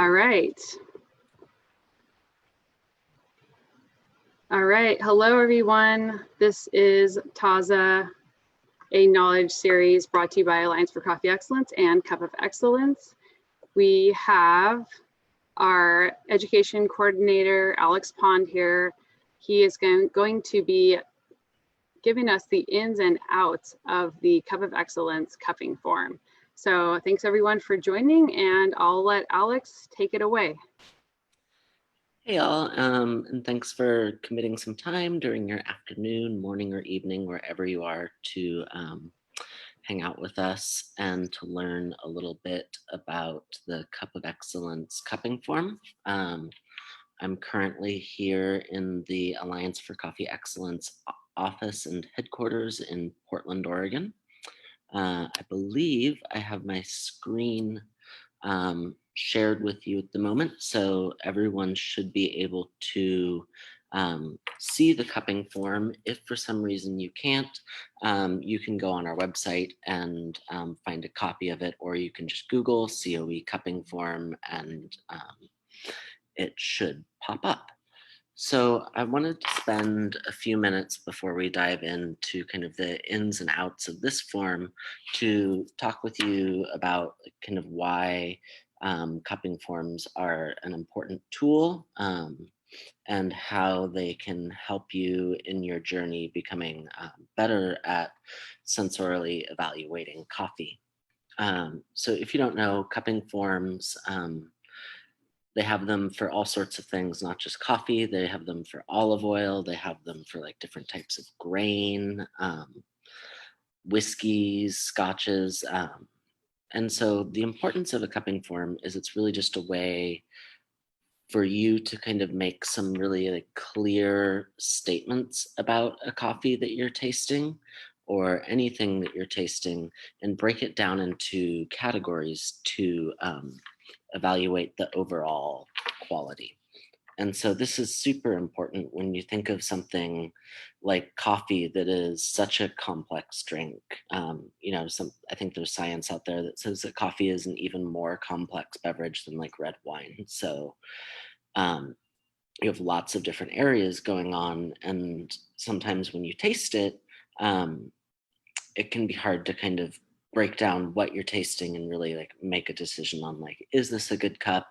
All right. All right. Hello, everyone. This is Taza, a knowledge series brought to you by Alliance for Coffee Excellence and Cup of Excellence. We have our education coordinator, Alex Pond, here. He is going to be giving us the ins and outs of the Cup of Excellence cupping form. So thanks everyone for joining, and I'll let Alex take it away. Hey all, and thanks for committing some time during your afternoon, morning, or evening, wherever you are, to hang out with us and to learn a little bit about the Cup of Excellence cupping form. I'm currently here in the Alliance for Coffee Excellence office and headquarters in Portland, Oregon. I believe I have my screen shared with you at the moment, so everyone should be able to see the cupping form. If for some reason you can't, you can go on our website and find a copy of it, or you can just Google COE cupping form and it should pop up. So I wanted to spend a few minutes before we dive into kind of the ins and outs of this form to talk with you about kind of why cupping forms are an important tool and how they can help you in your journey becoming better at sensorially evaluating coffee. So if you don't know, cupping forms, they have them for all sorts of things, not just coffee. They have them for olive oil. They have them for like different types of grain, whiskeys, scotches. And so the importance of a cupping form is it's really just a way for you to kind of make some really like clear statements about a coffee that you're tasting or anything that you're tasting, and break it down into categories to evaluate the overall quality. And so this is super important when you think of something like coffee that is such a complex drink. I think there's science out there that says that coffee is an even more complex beverage than like red wine. So you have lots of different areas going on, and sometimes when you taste it, it can be hard to kind of break down what you're tasting and really like make a decision on like, is this a good cup?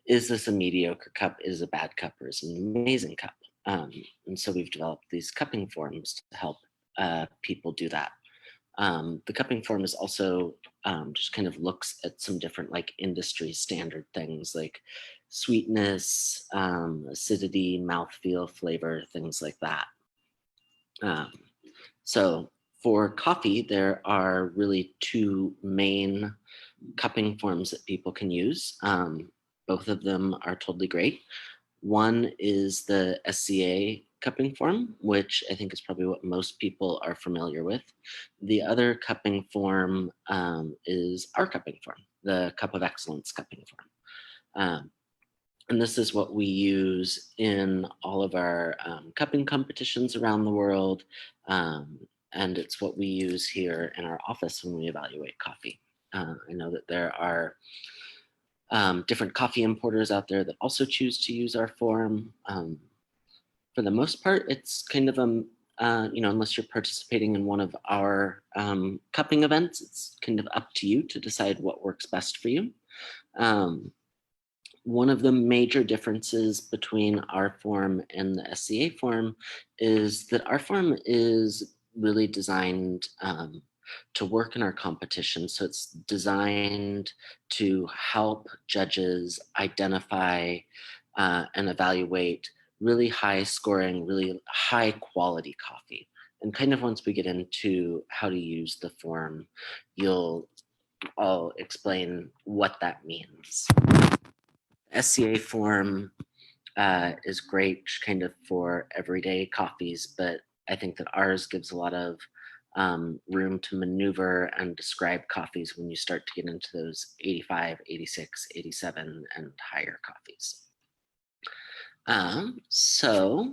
Is this a mediocre cup? Is it a bad cup? Or is it an amazing cup? And so we've developed these cupping forms to help people do that. The cupping form is also just kind of looks at some different like industry standard things like sweetness, acidity, mouthfeel, flavor, things like that. So for coffee, there are really two main cupping forms that people can use. Both of them are totally great. One is the SCA cupping form, which I think is probably what most people are familiar with. The other cupping form is our cupping form, the Cup of Excellence cupping form. And this is what we use in all of our cupping competitions around the world. And it's what we use here in our office when we evaluate coffee. I know that there are different coffee importers out there that also choose to use our form. For the most part, it's kind of unless you're participating in one of our cupping events, it's kind of up to you to decide what works best for you. One of the major differences between our form and the SCA form is that our form is really designed to work in our competition. So it's designed to help judges identify and evaluate really high scoring, really high quality coffee. And kind of once we get into how to use the form, I'll explain what that means. SCA form is great kind of for everyday coffees, but I think that ours gives a lot of room to maneuver and describe coffees when you start to get into those 85, 86, 87 and higher coffees. So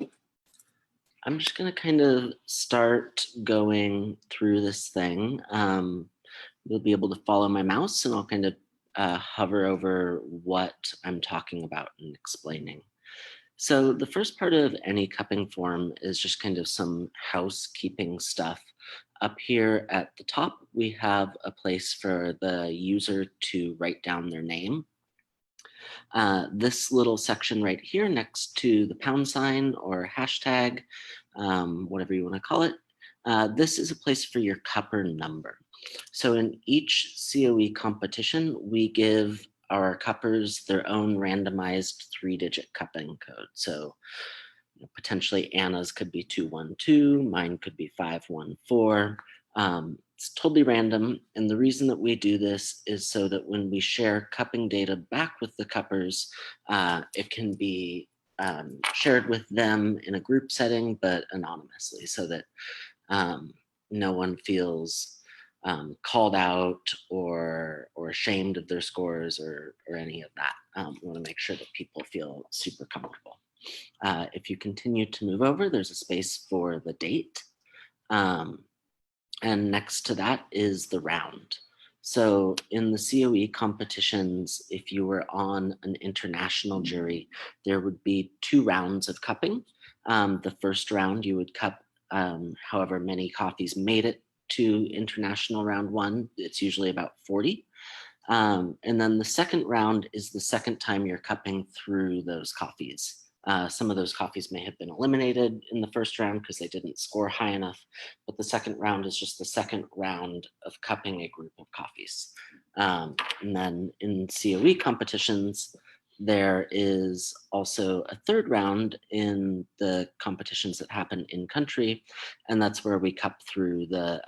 I'm just going to kind of start going through this thing. You'll be able to follow my mouse, and I'll kind of hover over what I'm talking about and explaining. So the first part of any cupping form is just kind of some housekeeping stuff. Up here at the top, we have a place for the user to write down their name. This little section right here next to the pound sign or hashtag, whatever you want to call it, this is a place for your cupper number. So in each COE competition, we give our cuppers their own randomized 3-digit cupping code. So potentially Anna's could be 212, mine could be 514. It's totally random. And the reason that we do this is so that when we share cupping data back with the cuppers, it can be shared with them in a group setting, but anonymously, so that no one feels called out or ashamed of their scores or any of that. We want to make sure that people feel super comfortable. If you continue to move over, there's a space for the date. And next to that is the round. So in the COE competitions, if you were on an international jury, there would be 2 rounds of cupping. The first round, you would cup however many coffees made it to international round 1. It's usually about 40. And then the second round is the second time you're cupping through those coffees. Some of those coffees may have been eliminated in the first round because they didn't score high enough, but the second round is just the second round of cupping a group of coffees. And then in COE competitions, there is also a third round in the competitions that happen in country, and that's where we cup through the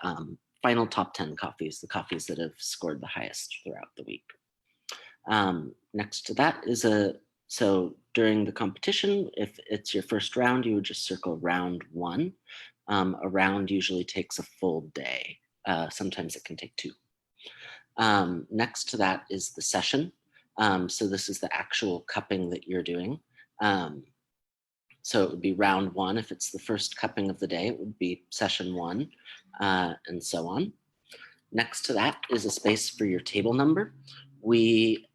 final top 10 coffees, the coffees that have scored the highest throughout the week. Next to that is so during the competition, if it's your first round, you would just circle round 1. A round usually takes a full day. Sometimes it can take 2. Next to that is the session. So this is the actual cupping that you're doing. So it would be round 1. If it's the first cupping of the day, it would be session 1, and so on. Next to that is a space for your table number. We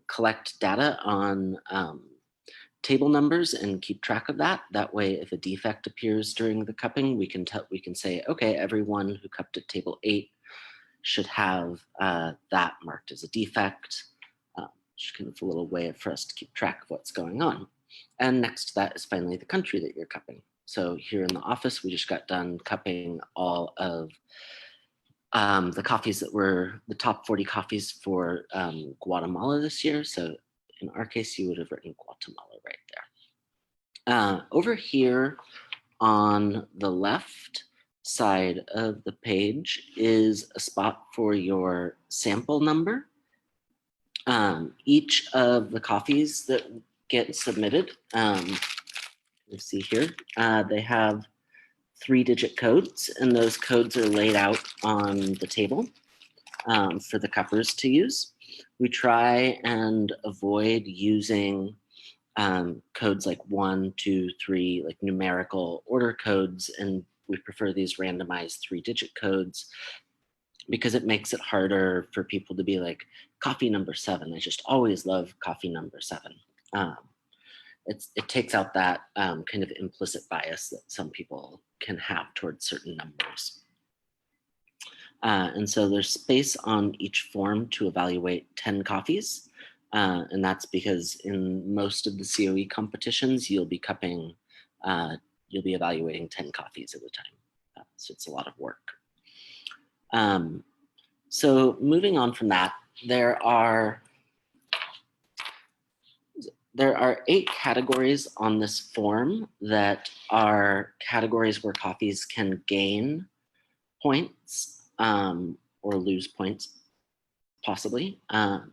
collect data on table numbers and keep track of that. That way, if a defect appears during the cupping, we can say, okay, everyone who cupped at table 8 should have that marked as a defect. Just kind of a little way for us to keep track of what's going on. And next to that is finally the country that you're cupping. So here in the office, we just got done cupping all of the coffees that were the top 40 coffees for Guatemala this year. So in our case, you would have written Guatemala right there. Over here on the left side of the page is a spot for your sample number. Each of the coffees that get submitted, you see here, they have 3-digit codes, and those codes are laid out on the table for the cuppers to use. We try and avoid using codes like 1, 2, 3, like numerical order codes, and we prefer these randomized 3-digit codes because it makes it harder for people to be like, coffee number 7. I just always love coffee number 7. It takes out that kind of implicit bias that some people can have towards certain numbers. And so there's space on each form to evaluate 10 coffees. And that's because in most of the COE competitions, you'll be cupping, you'll be evaluating 10 coffees at a time. So it's a lot of work. So moving on from that, there are 8 categories on this form that are categories where coffees can gain points or lose points, possibly. And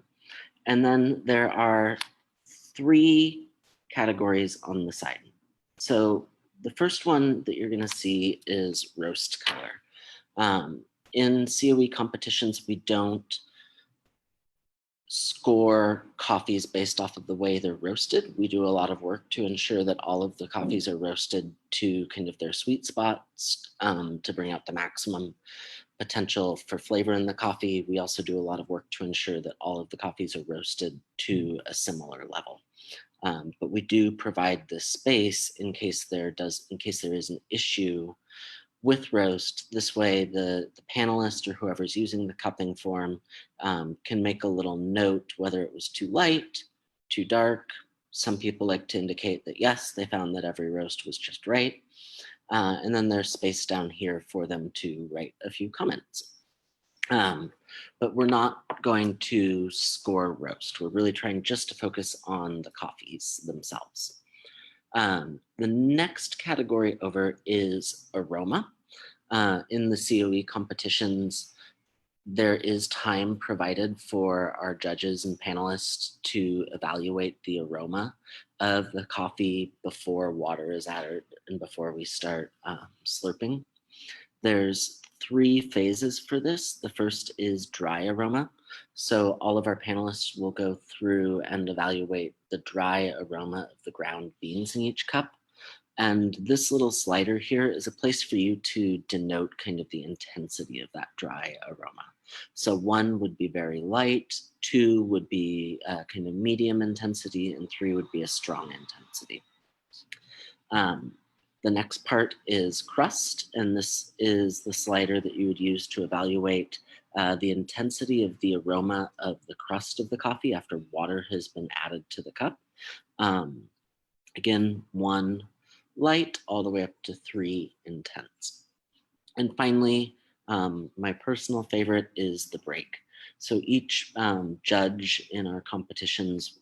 then there are 3 categories on the side. So the first one that you're going to see is roast color. In COE competitions, we don't score coffees based off of the way they're roasted. We do a lot of work to ensure that all of the coffees are roasted to kind of their sweet spots to bring out the maximum potential for flavor in the coffee, we also do a lot of work to ensure that all of the coffees are roasted to a similar level. But we do provide this space in case there is an issue with roast. This way, the panelist or whoever's using the cupping form can make a little note whether it was too light, too dark. Some people like to indicate that yes, they found that every roast was just right. And then there's space down here for them to write a few comments. But we're not going to score roast. We're really trying just to focus on the coffees themselves. The next category over is aroma. In the COE competitions, there is time provided for our judges and panelists to evaluate the aroma of the coffee before water is added and before we start slurping. There's 3 phases for this. The first is dry aroma. So all of our panelists will go through and evaluate the dry aroma of the ground beans in each cup. And this little slider here is a place for you to denote kind of the intensity of that dry aroma. So 1 would be very light, 2 would be kind of medium intensity, and 3 would be a strong intensity. The next part is crust, and this is the slider that you would use to evaluate the intensity of the aroma of the crust of the coffee after water has been added to the cup. Again, 1 light all the way up to 3 intense. And finally, my personal favorite is the break. So each judge in our competitions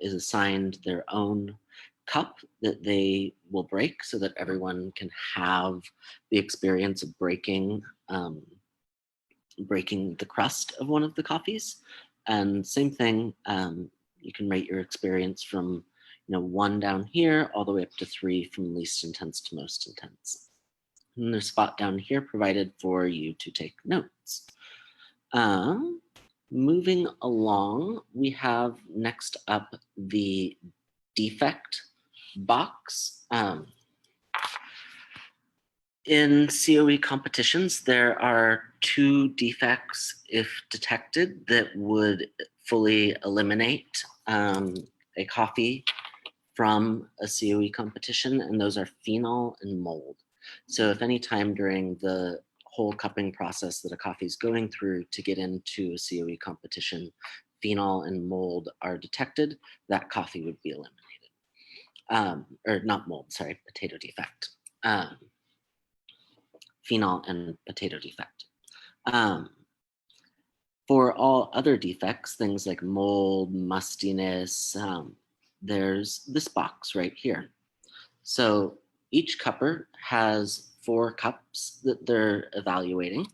is assigned their own cup that they will break so that everyone can have the experience of breaking the crust of one of the coffees. And same thing, you can rate your experience from 1 down here all the way up to 3 from least intense to most intense. And there's a spot down here provided for you to take notes. Moving along, we have next up the defect box. In COE competitions, there are 2 defects, if detected, that would fully eliminate a coffee from a COE competition, and those are phenol and mold. So if any time during the whole cupping process that a coffee is going through to get into a COE competition, phenol and mold are detected, that coffee would be eliminated. Or not mold, sorry, potato defect. Phenol and potato defect. For all other defects, things like mold, mustiness, there's this box right here. So each cupper has 4 cups that they're evaluating.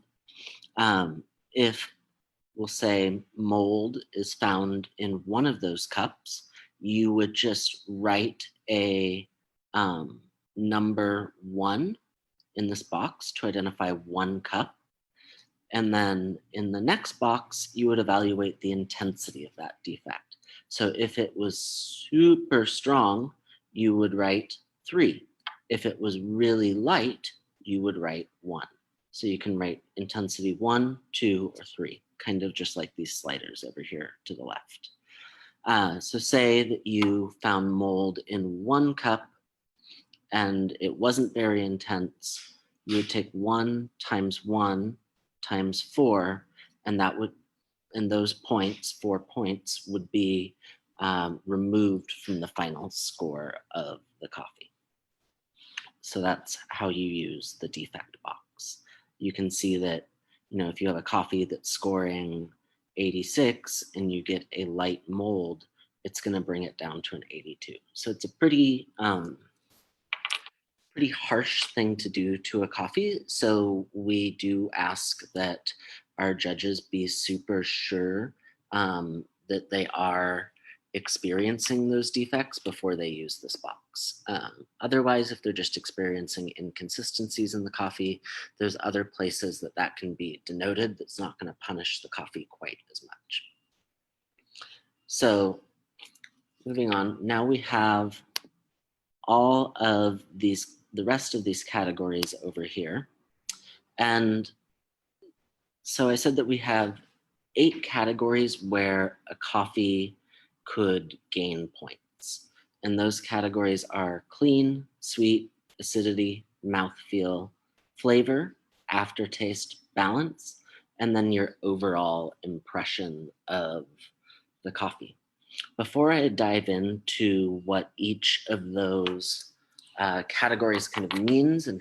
If we'll say mold is found in one of those cups, you would just write a number 1 in this box to identify 1 cup. And then in the next box, you would evaluate the intensity of that defect. So if it was super strong, you would write 3. If it was really light, you would write 1. So you can write intensity 1, 2, or 3, kind of just like these sliders over here to the left. So say that you found mold in 1 cup and it wasn't very intense, you would take 1 times 1 times 4, and that would, and those points, 4 points, would be removed from the final score of the coffee. So that's how you use the defect box. You can see that, if you have a coffee that's scoring 86 and you get a light mold, it's going to bring it down to an 82. So it's a pretty harsh thing to do to a coffee. So we do ask that our judges be super sure that they are experiencing those defects before they use this box. Otherwise, if they're just experiencing inconsistencies in the coffee, there's other places that can be denoted that's not going to punish the coffee quite as much. So moving on, now we have all of the rest of these categories over here. And So I said that we have 8 categories where a coffee could gain points. And those categories are clean, sweet, acidity, mouthfeel, flavor, aftertaste, balance, and then your overall impression of the coffee. Before I dive into what each of those categories kind of means and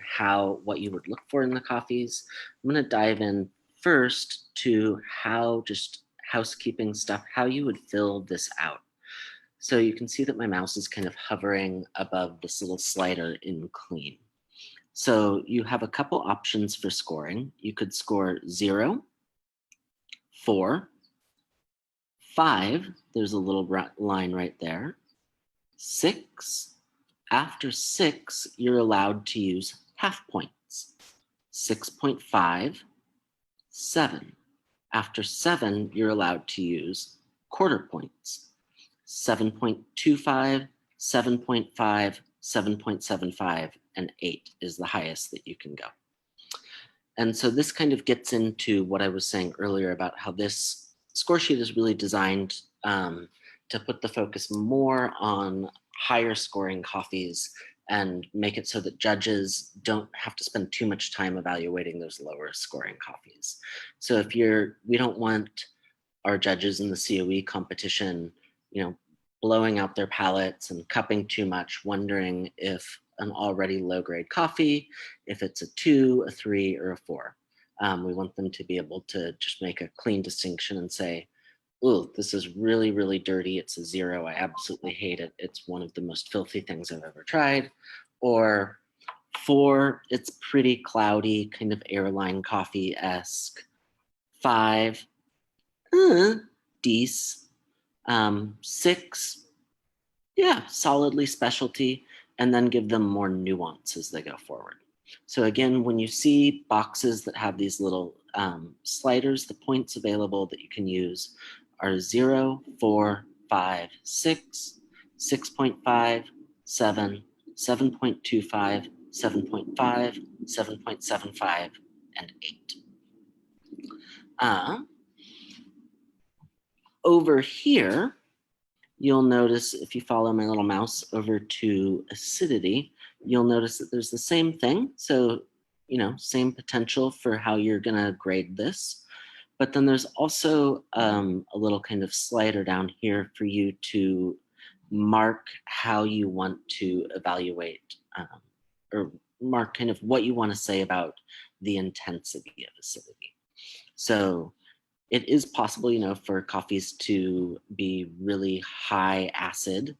what you would look for in the coffees, I'm going to dive in first to how just housekeeping stuff, how you would fill this out. So you can see that my mouse is kind of hovering above this little slider in clean. So you have a couple options for scoring. You could score 0, 4, 5, there's a little line right there, 6. After 6, you're allowed to use half points. 6.5, 7. After 7, you're allowed to use quarter points. 7.25, 7.5, 7.75, and 8 is the highest that you can go. And so this kind of gets into what I was saying earlier about how this score sheet is really designed to put the focus more on higher scoring coffees and make it so that judges don't have to spend too much time evaluating those lower scoring coffees. So we don't want our judges in the COE competition, blowing out their palates and cupping too much, wondering if an already low grade coffee, if it's a 2, a 3, or a 4. We want them to be able to just make a clean distinction and say, oh, this is really, really dirty. It's a 0. I absolutely hate it. It's one of the most filthy things I've ever tried. Or 4, it's pretty cloudy, kind of airline coffee-esque. 5, decent. 6, yeah, solidly specialty, and then give them more nuance as they go forward. So again, when you see boxes that have these little sliders, the points available that you can use are 0, 4, 5, 6, 6.5, 7, 7.25, 7.5, 7.75, and 8. Over here, you'll notice if you follow my little mouse over to acidity, you'll notice that there's the same thing. So, same potential for how you're going to grade this. But then there's also a little kind of slider down here for you to mark how you want to evaluate or mark kind of what you want to say about the intensity of acidity. So it is possible, for coffees to be really high acid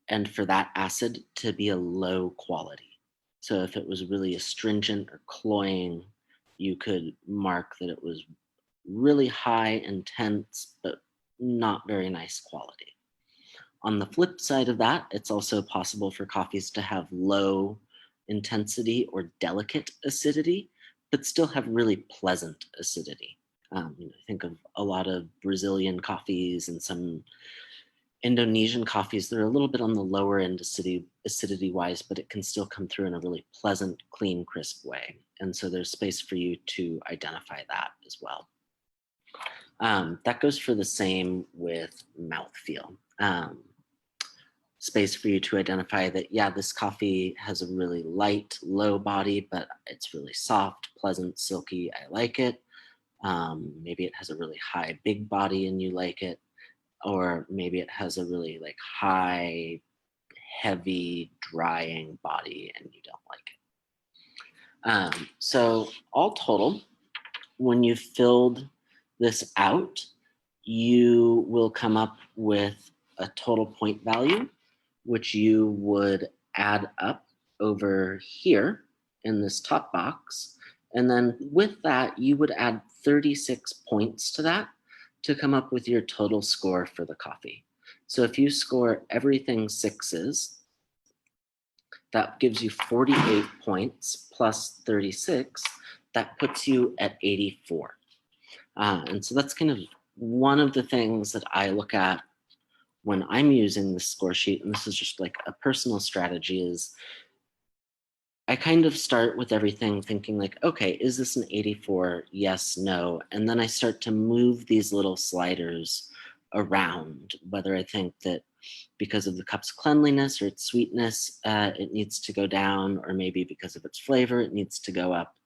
and for that acid to be a low quality. So if it was really astringent or cloying, you could mark that it was really high, intense, but not very nice quality. On the flip side of that, it's also possible for coffees to have low intensity or delicate acidity, but still have really pleasant acidity. Think of a lot of Brazilian coffees and some Indonesian coffees. They're a little bit on the lower end acidity-wise, but it can still come through in a really pleasant, clean, crisp way. And so there's space for you to identify that as well. That goes for the same with mouthfeel. Space for you to identify that, yeah, this coffee has a really light, low body, but it's really soft, pleasant, silky. I like it. Maybe it has a really high, big body and you like it. Or maybe it has a really high, heavy, drying body and you don't like it. So all total, when you've filled this out, you will come up with a total point value, which you would add up over here in this top box. And then with that, you would add 36 points to that to come up with your total score for the coffee. So if you score everything 6s, that gives you 48 points plus 36. That puts you at 84. And so that's kind of one of the things that I look at when I'm using the score sheet, and this is just a personal strategy, is I kind of start with everything thinking like, okay, is this an 84? Yes, no. And then I start to move these little sliders around, whether I think that because of the cup's cleanliness or its sweetness, it needs to go down, or maybe because of its flavor, it needs to go up.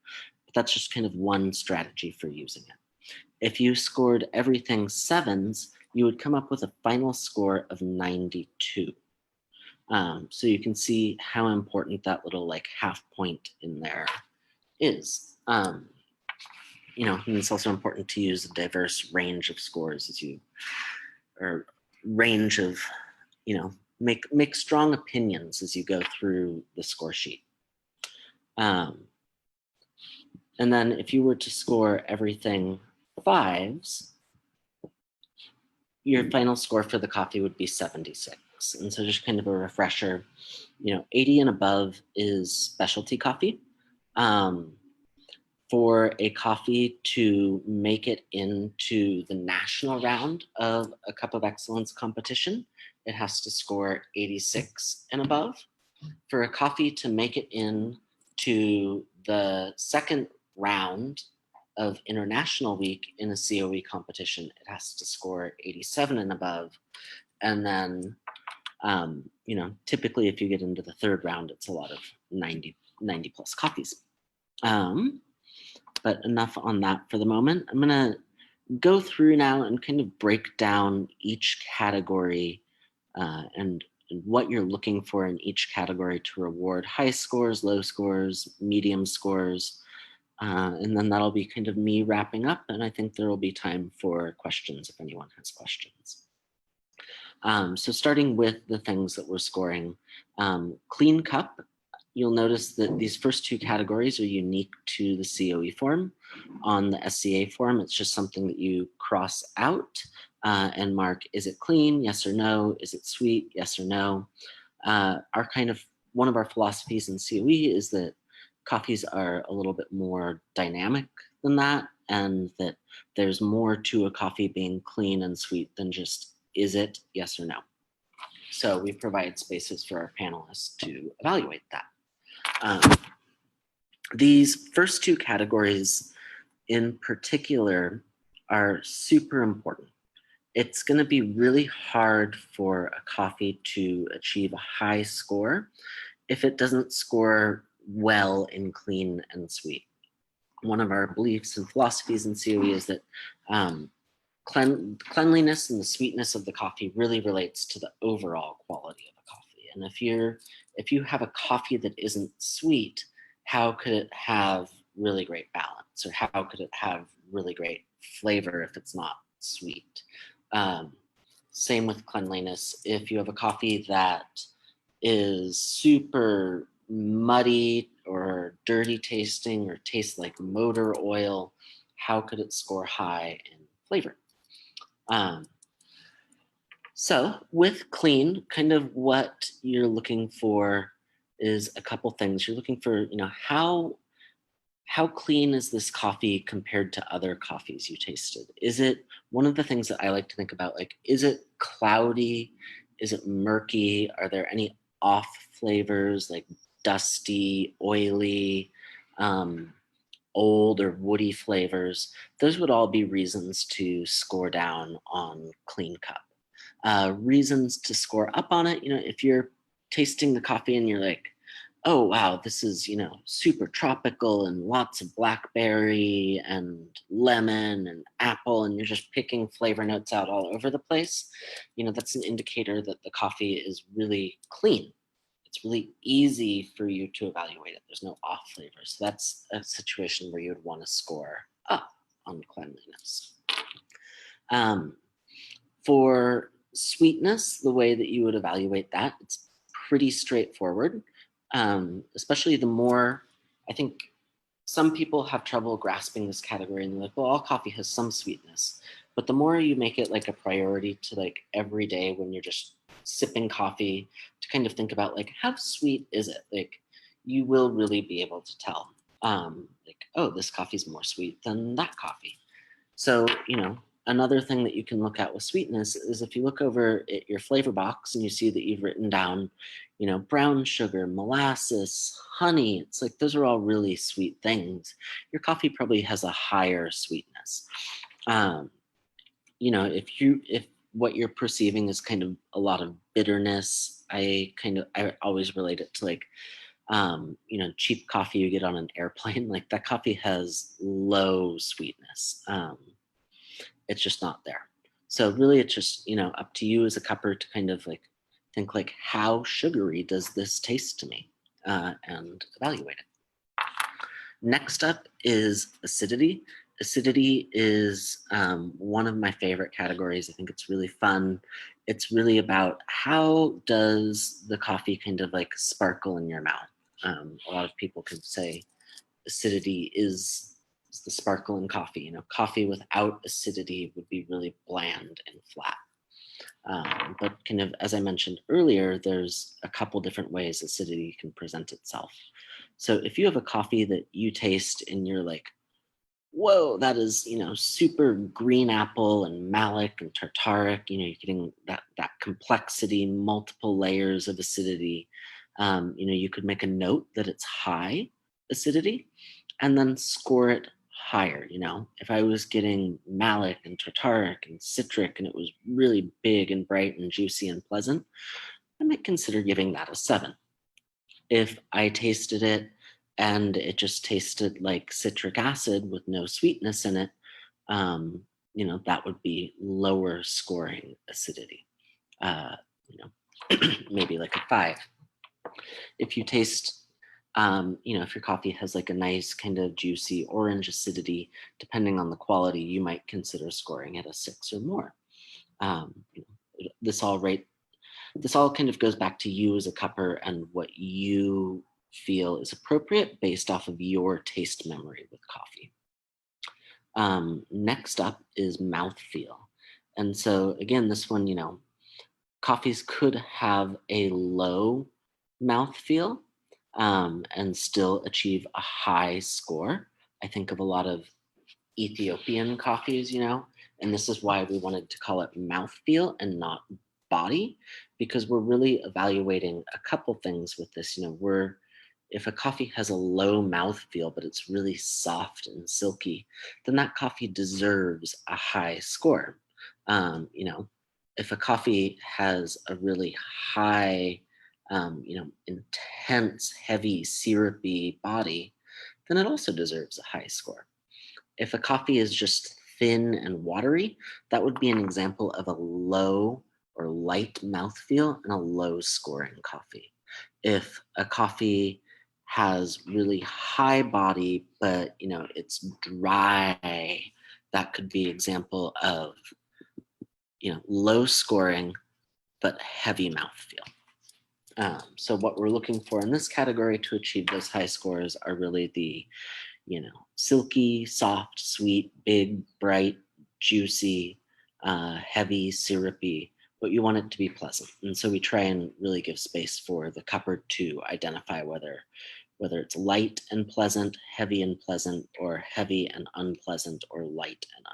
But that's just kind of one strategy for using it. If you scored everything 7s, you would come up with a final score of 92. So you can see how important that little like half point in there is. You know, and it's also important to use a diverse range of scores as you, or range of, you know, make strong opinions as you go through the score sheet. And then if you were to score everything 5s, your final score for the coffee would be 76. And so just kind of a refresher, you know, 80 and above is specialty coffee. For a coffee to make it into the national round of a Cup of Excellence competition, it has to score 86 and above. For a coffee to make it into the second round of International Week in a COE competition, it has to score 87 and above. And then, you know, typically if you get into the third round, it's a lot of 90 plus coffees. But enough on that for the moment. I'm gonna go through now and kind of break down each category and what you're looking for in each category to reward high scores, low scores, medium scores. And then that'll be kind of me wrapping up. And I think there will be time for questions if anyone has questions. So starting with the things that we're scoring, clean cup. You'll notice that these first 2 categories are unique to the COE form. On the SCA form, it's just something that you cross out and mark, is it clean? Yes or no. Is it sweet? Yes or no. One of our philosophies in COE is that coffees are a little bit more dynamic than that, and that there's more to a coffee being clean and sweet than just, is it? Yes or no. So we provide spaces for our panelists to evaluate that. These first 2 categories in particular are super important. It's going to be really hard for a coffee to achieve a high score if it doesn't score well in clean and sweet. One of our beliefs and philosophies in COE is that cleanliness and the sweetness of the coffee really relates to the overall quality of a coffee. And if you have a coffee that isn't sweet, how could it have really great balance, or how could it have really great flavor if it's not sweet? Same with cleanliness. If you have a coffee that is super muddy or dirty tasting or tastes like motor oil, how could it score high in flavor? So with clean, kind of what you're looking for is a couple things. You're looking for, you know, how clean is this coffee compared to other coffees you tasted? Is it, one of the things that I like to think about, like, is it cloudy? Is it murky? Are there any off flavors like dusty, oily, old or woody flavors? Those would all be reasons to score down on clean cup. Reasons to score up on it, you know, if you're tasting the coffee and you're like, oh wow, this is, you know, super tropical and lots of blackberry and lemon and apple, and you're just picking flavor notes out all over the place, you know, that's an indicator that the coffee is really clean. It's really easy for you to evaluate it. There's no off flavors. So that's a situation where you would want to score up on cleanliness. For sweetness, the way that you would evaluate that, it's pretty straightforward. Especially the more, I think some people have trouble grasping this category and they're like, well, all coffee has some sweetness. But the more you make it like a priority to like every day when you're just sipping coffee, to kind of think about like, how sweet is it? Like, you will really be able to tell, like, oh, this coffee's more sweet than that coffee. So, you know, another thing that you can look at with sweetness is if you look over at your flavor box and you see that you've written down, you know, brown sugar, molasses, honey, it's like those are all really sweet things. Your coffee probably has a higher sweetness. You know, if what you're perceiving is kind of a lot of bitterness, I always relate it to like, you know, cheap coffee you get on an airplane. Like that coffee has low sweetness. It's just not there. So really it's just, you know, up to you as a cupper to kind of like think like, how sugary does this taste to me? And evaluate it. Next up is acidity. Acidity is one of my favorite categories. I think it's really fun. It's really about how does the coffee kind of like sparkle in your mouth. A lot of people can say acidity is the sparkle in coffee. You know, coffee without acidity would be really bland and flat. But kind of, as I mentioned earlier, there's a couple different ways acidity can present itself. So if you have a coffee that you taste and you're like, whoa, that is, you know, super green apple and malic and tartaric, you know, you're getting that complexity, multiple layers of acidity. You know, you could make a note that it's high acidity and then score it higher. You know, if I was getting malic and tartaric and citric and it was really big and bright and juicy and pleasant, I might consider giving that a 7. If I tasted it and it just tasted like citric acid with no sweetness in it, you know, that would be lower scoring acidity. You know, maybe like a 5. If you taste, you know, if your coffee has like a nice kind of juicy orange acidity, depending on the quality, you might consider scoring it a 6 or more. You know, this all kind of goes back to you as a cupper and what you feel is appropriate based off of your taste memory with coffee. Next up is mouthfeel. And so again, this one, you know, coffees could have a low mouthfeel and still achieve a high score. I think of a lot of Ethiopian coffees, you know, and this is why we wanted to call it mouthfeel and not body, because we're really evaluating a couple things with this. You know, if a coffee has a low mouthfeel, but it's really soft and silky, then that coffee deserves a high score. You know, if a coffee has a really high, you know, intense, heavy, syrupy body, then it also deserves a high score. If a coffee is just thin and watery, that would be an example of a low or light mouthfeel and a low scoring coffee. If a coffee has really high body, but you know it's dry, that could be example of, you know, low scoring but heavy mouthfeel. So what we're looking for in this category to achieve those high scores are really the, you know, silky, soft, sweet, big, bright, juicy, heavy, syrupy, but you want it to be pleasant. And so we try and really give space for the cupper to identify whether it's light and pleasant, heavy and pleasant, or heavy and unpleasant, or light and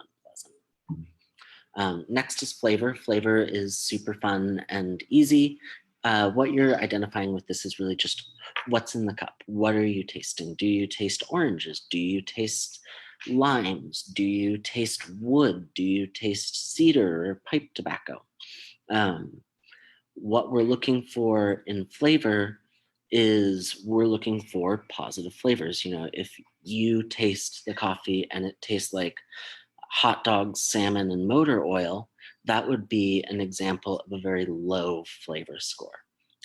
unpleasant. Next is flavor. Flavor is super fun and easy. What you're identifying with this is really just what's in the cup. What are you tasting? Do you taste oranges? Do you taste limes? Do you taste wood? Do you taste cedar or pipe tobacco? What we're looking for in flavor is we're looking for positive flavors. You know, if you taste the coffee and it tastes like hot dogs, salmon, and motor oil, that would be an example of a very low flavor score.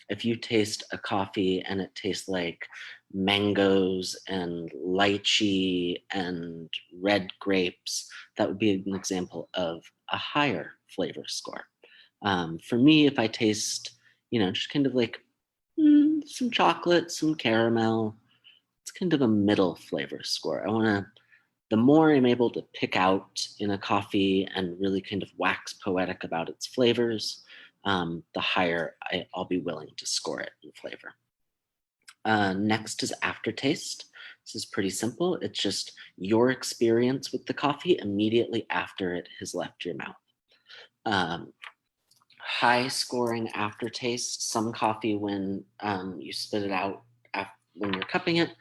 If you taste a coffee and it tastes like mangoes and lychee and red grapes, that would be an example of a higher flavor score. For me, if I taste, you know, just kind of like some chocolate, some caramel, it's kind of a middle flavor score. The more I'm able to pick out in a coffee and really kind of wax poetic about its flavors, the higher I'll be willing to score it in flavor. Next is aftertaste. This is pretty simple. It's just your experience with the coffee immediately after it has left your mouth. High scoring aftertaste. Some coffee, when you spit it out when you're cupping it,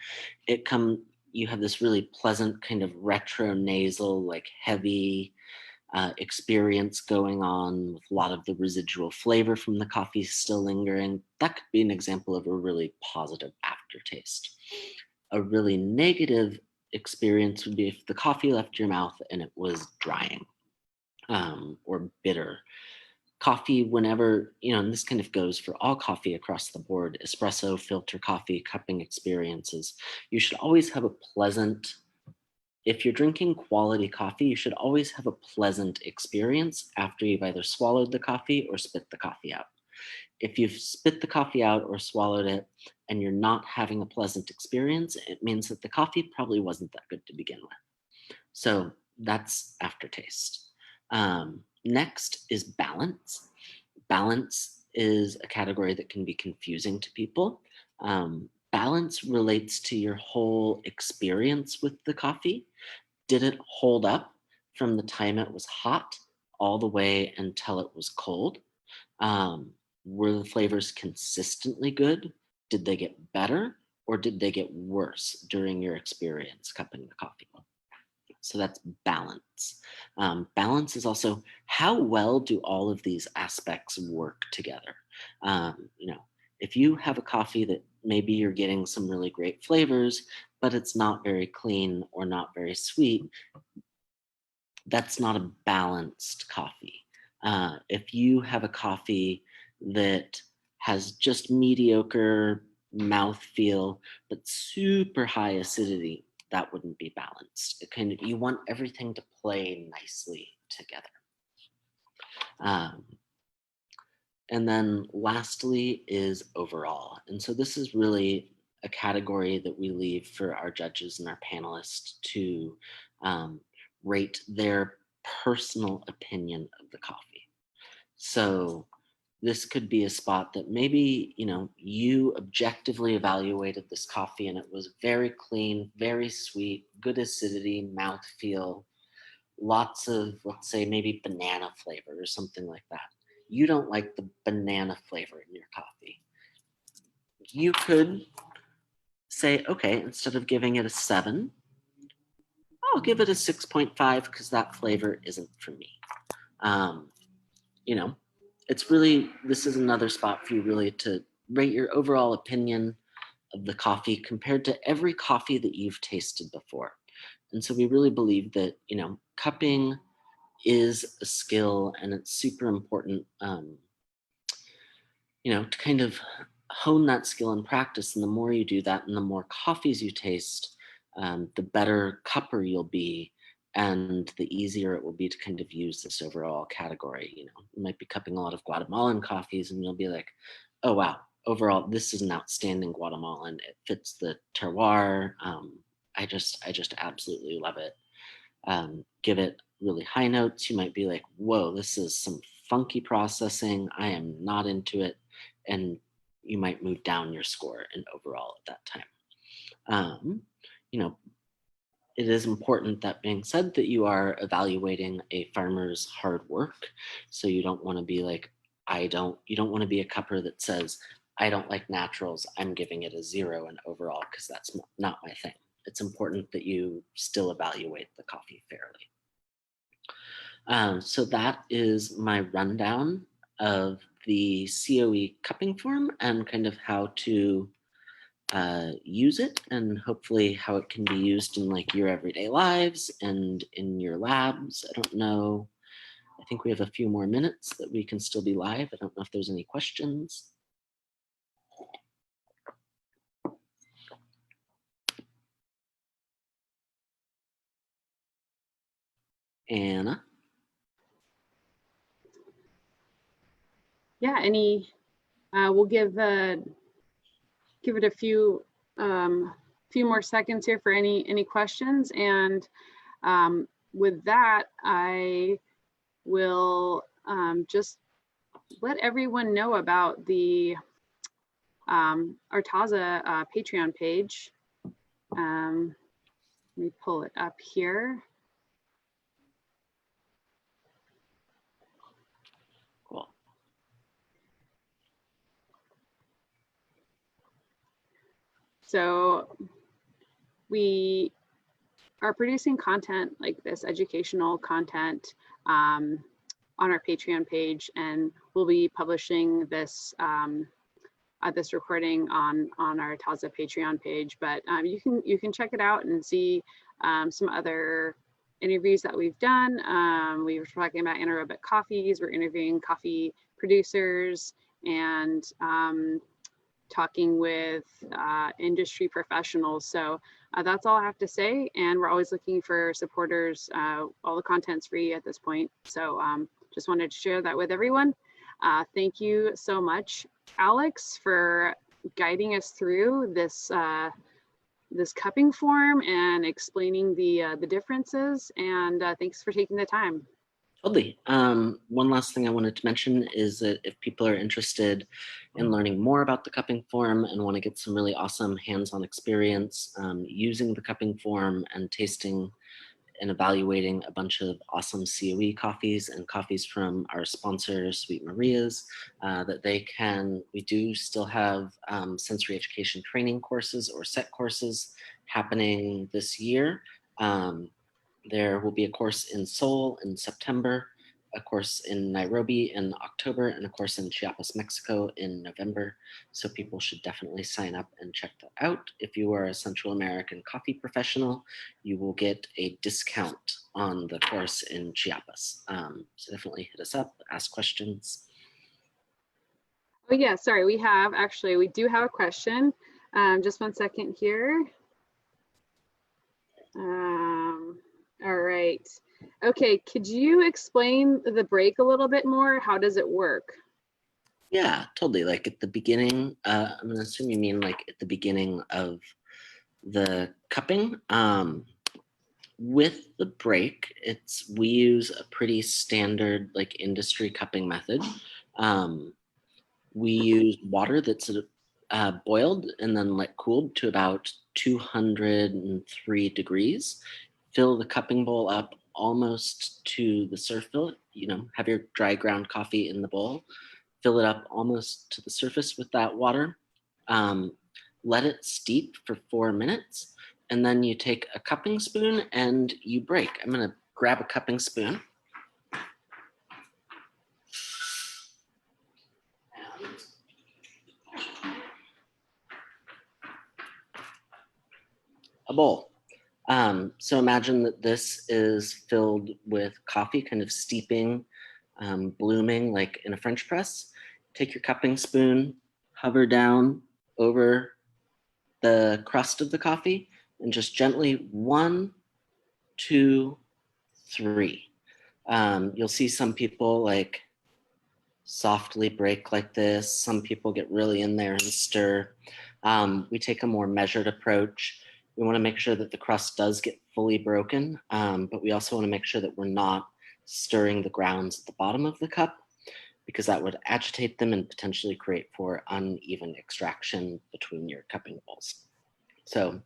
you have this really pleasant kind of retro nasal, like heavy experience going on with a lot of the residual flavor from the coffee still lingering. That could be an example of a really positive aftertaste. A really negative experience would be if the coffee left your mouth and it was drying or bitter. Coffee, whenever, and this kind of goes for all coffee across the board, espresso, filter coffee, cupping experiences, you should always have a pleasant, if you're drinking quality coffee, you should always have a pleasant experience after you've either swallowed the coffee or spit the coffee out. If you've spit the coffee out or swallowed it and you're not having a pleasant experience, it means that the coffee probably wasn't that good to begin with. So that's aftertaste. Next is balance. Balance is a category that can be confusing to people. Balance relates to your whole experience with the coffee. Did it hold up from the time it was hot all the way until it was cold? Were the flavors consistently good? Did they get better or did they get worse during your experience cupping the coffee? So that's balance. Balance is also how well do all of these aspects work together? If you have a coffee that maybe you're getting some really great flavors, but it's not very clean or not very sweet, that's not a balanced coffee. If you have a coffee that has just mediocre mouthfeel, but super high acidity, that wouldn't be balanced. You want everything to play nicely together. And then lastly is overall. And so this is really a category that we leave for our judges and our panelists to rate their personal opinion of the coffee. So this could be a spot that maybe, you objectively evaluated this coffee and it was very clean, very sweet, good acidity, mouthfeel, lots of, let's say, maybe banana flavor or something like that. You don't like the banana flavor in your coffee. You could say, okay, instead of giving it a 7, I'll give it a 6.5 because that flavor isn't for me. It's really, this is another spot for you really to rate your overall opinion of the coffee compared to every coffee that you've tasted before. And so we really believe that, cupping is a skill and it's super important, to kind of hone that skill and practice. And the more you do that and the more coffees you taste, the better cupper you'll be and the easier it will be to kind of use this overall category. You might be cupping a lot of Guatemalan coffees and you'll be like, oh, wow, overall, this is an outstanding Guatemalan. It fits the terroir. I just absolutely love it. Give it really high notes. You might be like, whoa, this is some funky processing. I am not into it. And you might move down your score and overall at that time. It is important, that being said, that you are evaluating a farmer's hard work. So you don't want to be like, you don't want to be a cupper that says, I don't like naturals, I'm giving it a 0 in overall, because that's not my thing. It's important that you still evaluate the coffee fairly. So that is my rundown of the COE cupping form and kind of how to use it, and hopefully how it can be used in like your everyday lives and in your labs. I don't know. I think we have a few more minutes that we can still be live. I don't know if there's any questions. Anna? Yeah, we'll give it a few more seconds here for any questions. And with that, I will just let everyone know about the our Taza Patreon page. Let me pull it up here. Cool. So we are producing content like this, educational content, on our Patreon page, and we'll be publishing this this recording on our Taza Patreon page. But you can check it out and see some other interviews that we've done. We were talking about anaerobic coffees. We're interviewing coffee producers and talking with industry professionals. So that's all I have to say. And we're always looking for supporters. All the content's free at this point. So just wanted to share that with everyone. Thank you so much, Alex, for guiding us through this this cupping form and explaining the differences. And thanks for taking the time. Totally. One last thing I wanted to mention is that if people are interested in learning more about the cupping form and want to get some really awesome hands-on experience using the cupping form and tasting and evaluating a bunch of awesome COE coffees and coffees from our sponsor, Sweet Maria's, we do still have sensory education training courses or set courses happening this year. There will be a course in Seoul in September, a course in Nairobi in October, and a course in Chiapas, Mexico in November. So people should definitely sign up and check that out. If you are a Central American coffee professional, you will get a discount on the course in Chiapas. So definitely hit us up, ask questions. Oh yeah, sorry, we do have a question. Just one second here. All right. Okay, could you explain the break a little bit more? How does it work? Yeah, totally. Like at the beginning, I'm gonna assume you mean like at the beginning of the cupping. With the break, we use a pretty standard like industry cupping method. We use water that's boiled and then cooled to about 203 degrees. Fill the cupping bowl up almost to the surface. Have your dry ground coffee in the bowl. Fill it up almost to the surface with that water. Let it steep for 4 minutes. And then you take a cupping spoon and you break. I'm going to grab a cupping spoon. A bowl. So imagine that this is filled with coffee, kind of steeping, blooming like in a French press. Take your cupping spoon, hover down over the crust of the coffee, and just gently 1, 2, 3. You'll see some people softly break like this. Some people get really in there and stir. We take a more measured approach. We want to make sure that the crust does get fully broken, but we also want to make sure that we're not stirring the grounds at the bottom of the cup, because that would agitate them and potentially create for uneven extraction between your cupping bowls. So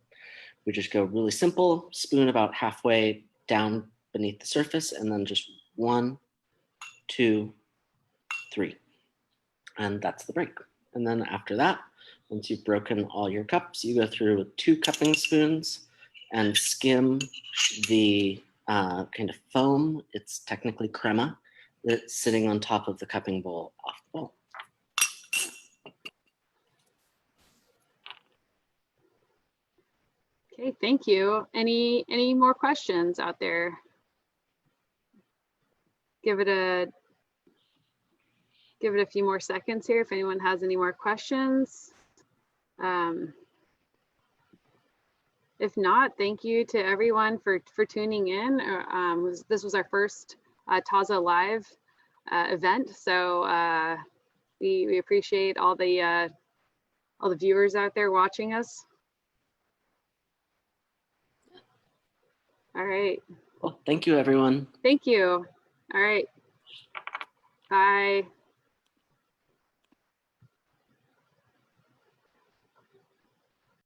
we just go really simple, spoon about halfway down beneath the surface, and then just 1, 2, 3. And that's the break. And then after that, once you've broken all your cups, you go through with 2 cupping spoons and skim the kind of foam. It's technically crema that's sitting on top of the cupping bowl off the bowl. Okay, thank you. Any more questions out there? Give it a few more seconds here if anyone has any more questions. If not, thank you to everyone for tuning in. This was our first Taza Live event, so we appreciate all the viewers out there watching us. All right. Well, thank you, everyone. Thank you. All right. Bye.